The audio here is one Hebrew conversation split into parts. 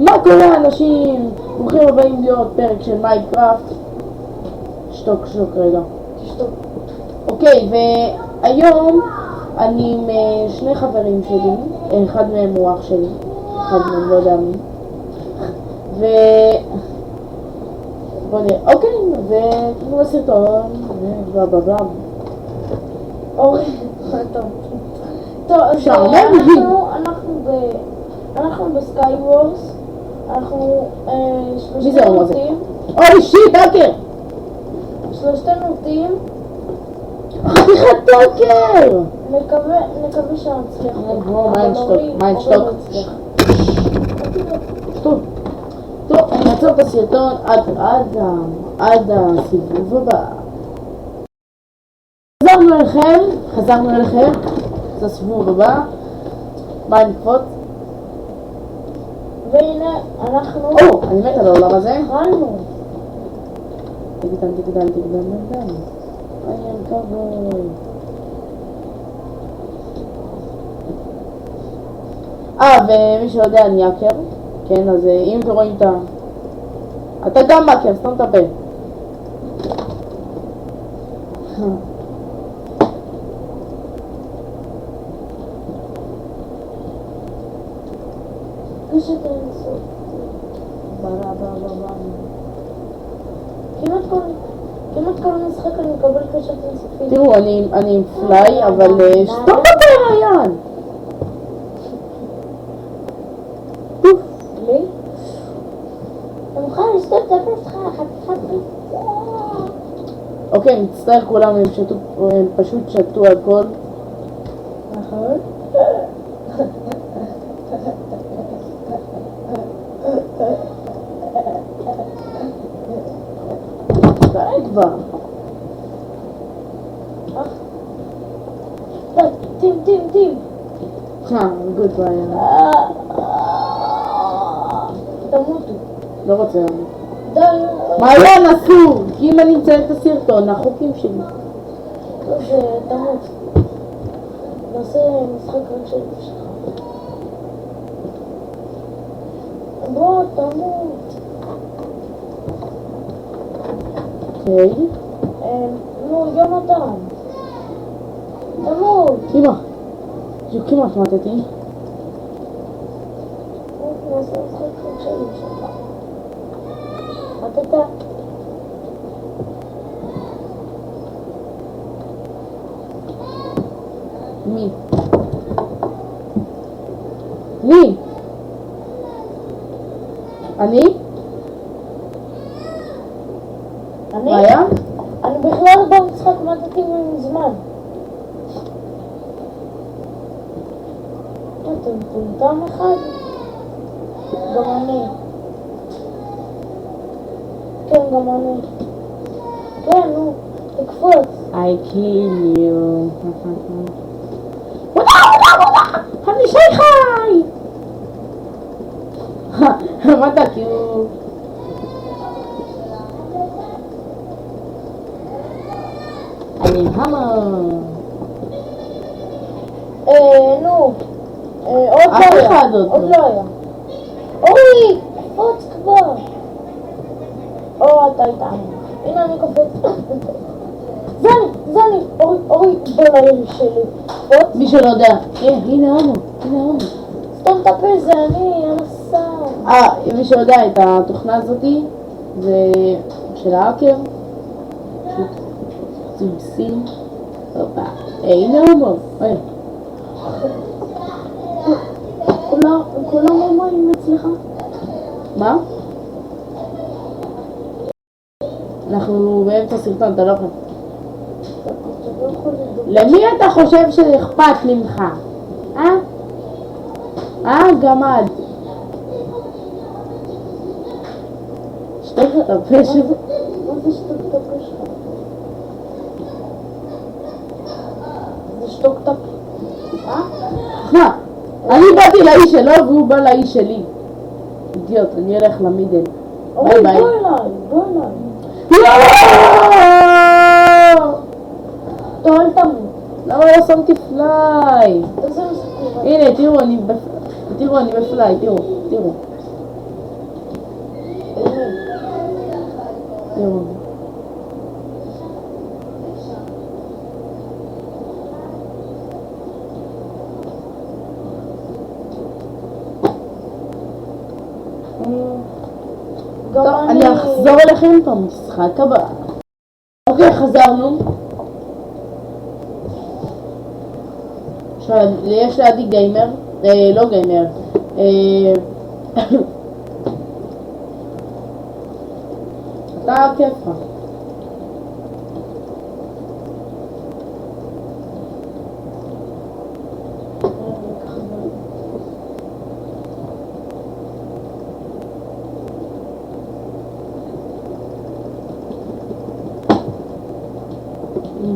מה קורה אנשים? ברוכים הבאים להיות פרק של מיינקראפט. שתוק רגע. תשתוק. אוקיי, והיום אני עם שני חברים שלי. אחד מהם הוא אח שלי, אחד מהם לא יודע מי. בוא נראה, אוקיי, ותנו לסרטון ובלה בלה בלה. אורי, טוב, אז אנחנו בסקאי וורס. אנחנו שלושתנו עובדים. אוי שיט, האקר! שלושתנו עובדים. חתיכת טוקר! נקווה שנצליח. מיינשטוק. טוב, אני אעצור את הסרטון עד הסיבוב הבא. חזרנו אליכם, זה הסיבוב הבא. מה נקפוץ? והנה אנחנו... אני מת על העולם הזה. התחלנו. תגדל. אני ארכבוי. ומי שלא יודע, אני האקר. כן, אז אם אתם רואים את אתה גם האקר, סתם את הפה. כשאתה נסוף. כמעט כל משחק אני מקבל כשאתה נסופית. תראו, אני עם פליי, אבל סתום את הפה מעיין! לי? אתה מוכן לשתות את הפה שלך, חתיכת פיצה. אוקיי, מצטער כולם, הם פשוט שתו הכל. נכון? די כבר. טים. גוד ביי. תמותו. לא רוצה. די. מעיין אסור! כי אם אני אציין את הסרטון, החוקים שלי. טוב, תמות. נעשה משחק רק של שלך. בוא, תמות. אוקיי. נו, יונתן. תמות. אמא. כמעט מתתי. נעשה משחק רק של שלך. מתתה. מי? אני? מעיין? אני בכלל במשחק מתתי מזמן. אתה מטומטם אחד? גם אני. כן, גם אני. כן, נו, תקפוץ. I kill you. אני שי חי! מה אתה כאילו? אני המר. נו. עוד לא היה. אורי, קפוץ כבר. אתה איתנו. הנה אני קופץ. זה אני. אורי, בוא לעיר שלי. קפוץ. מי שלא יודע. הנה הומו. סתום את הפה, זה אני, הנסה. מי שלא יודע, את התוכנה הזאתי זה של האקר. זומסים. הנה הומו. כולם הומואים אצלך? מה? אנחנו באמצע סרטון, אתה לא יכול. למי אתה חושב שאכפת לי ממך? גמד. שתוק את הפה שלך. מה זה שתוק את הפה שלך? זה שתוק את הפה. אני באתי לאיש שלו והוא בא לאיש שלי. אידיוט, אני אלך למידל. ביי ביי. בוא אליי. לא! אל תמות. למה לא שמתי פליי? איזה מספיר. הנה, תראו, אני בפליי, תראו. ירון. טוב, אני אחזור אליכם במשחק הבא. אוקיי, חזרנו. עכשיו, יש לידי גיימר, לא גיימר, אתה כיף לך.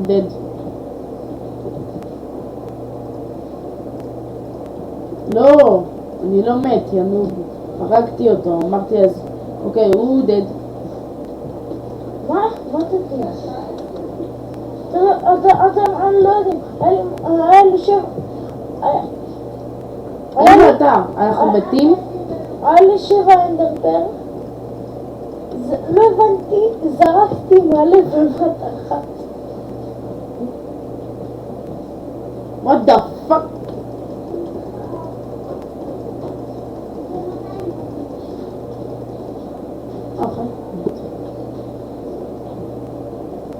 dead. לא, אני לא מת, ינוב. הרגתי אותו, אמרתי אז, אוקיי, הוא dead. מה אתה תהיה? אני לא יודעים, היה לי שם... אני ואתה, אנחנו מתים? היה לי 7 אנדרפר. לא הבנתי, זרקתי מלא בבת אחת. What the fuck?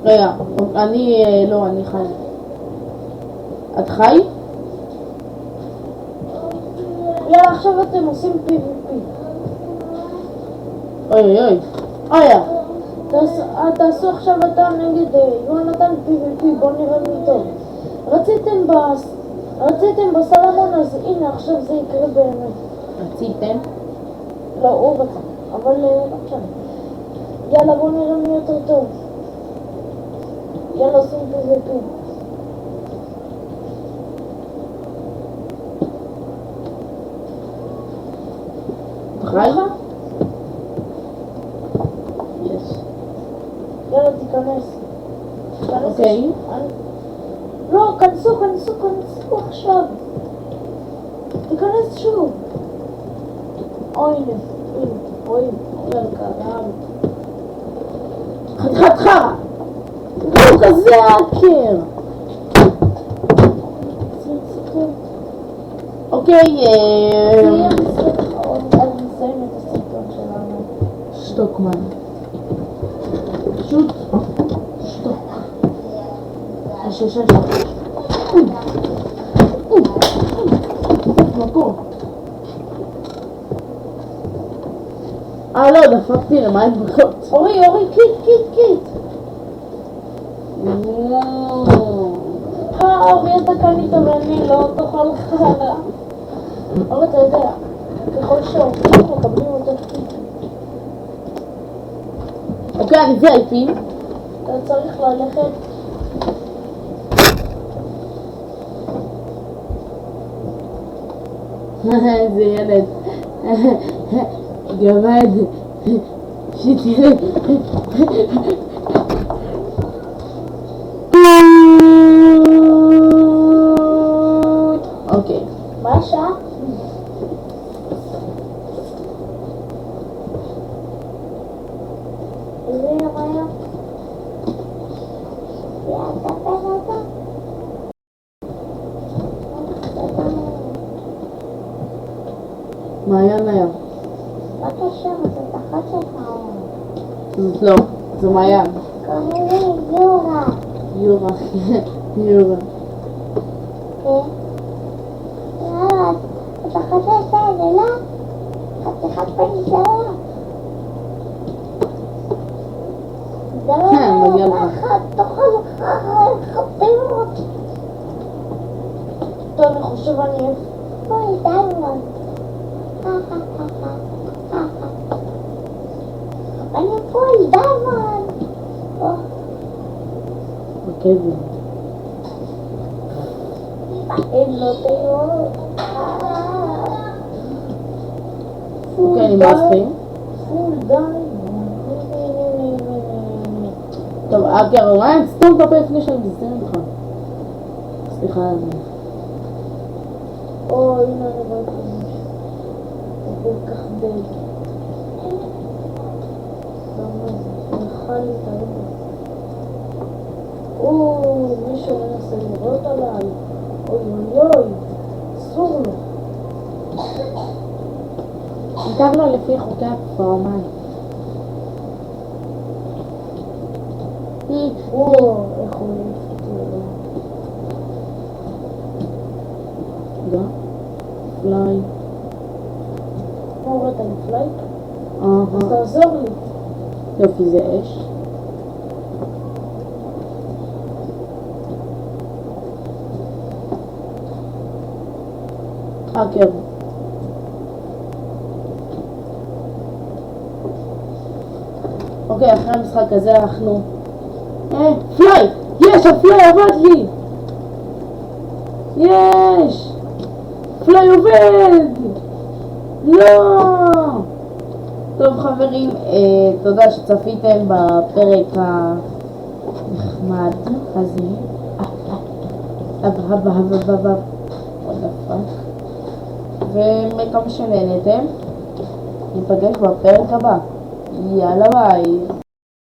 רגע, אני חי. את חי? יאללה, עכשיו אתם עושים PvP. אוי. תעשו עכשיו אתה נגד יונתן PvP, בוא נראה מי טוב. רציתם בסלמון, אז הנה עכשיו זה יקרה באמת. רציתם? לא, הוא רצה, אבל לא משנה. יאללה, בוא נראה מי יותר טוב. יאללה, עושים PvP. חי? יש. יאללה, תיכנס. אוקיי. לא, כנסו עכשיו. תיכנס שוב. אוי, קרם. חתיכת חרא! הוא כזה האקר! אוקיי, אז נסיים את הסרטון שלנו. שטוקמן. פשוט שטוק. שש. מקום. לא, דפקתי למים בקות. אורי, קיט. אורי, אתה קנית ואני לא תאכל חרא. אבל אתה יודע, ככל שהעובדים מקבלים יותר קיט. אוקיי, אני VIP. אתה צריך ללכת. איזה ילד. גמד. שיט ילד. אוקיי. מה השעה? איזה יום היה? מעיין היה. מה קשר? זאת אחת שלך. זאת לא, זו מעיין. קוראים לי יורה. יורה. כן? יאללה, את אחת שעשה את זה, לא? חתיכת פניסה. מגיע לך. תאכל חפרות. טוב, אני חושב אני אוהב. אוי, דיימון. אני פה, דיימון. אוקיי. אין לו תיאור. אוקיי, אני מאספים. פול דיימון. טוב, אקר, ריין, סתום את הפה לפני שאני מזיין אותך. סליחה. או, הנה אני רואה את זה. זה כל כך דייק. אכל לי את הרגל. מישהו מנסה לראות עליי. אוי אוי אוי, אסור לו. ניתן לו לפי חוקי הפורמל. איך הוא נפתיר. גם פליי. מה הורדת לי פליי? אז אהה. תעזור לי. יופי, זה אש. האקר. אוקיי, אחרי המשחק הזה אנחנו... פליי! יש! הפליי עבד לי! יש! פליי עובד! לא! טוב חברים, תודה שצפיתם בפרק הנחמד הזה. ומקווה שנהנתם. ניפגש בפרק הבא. יאללה ביי.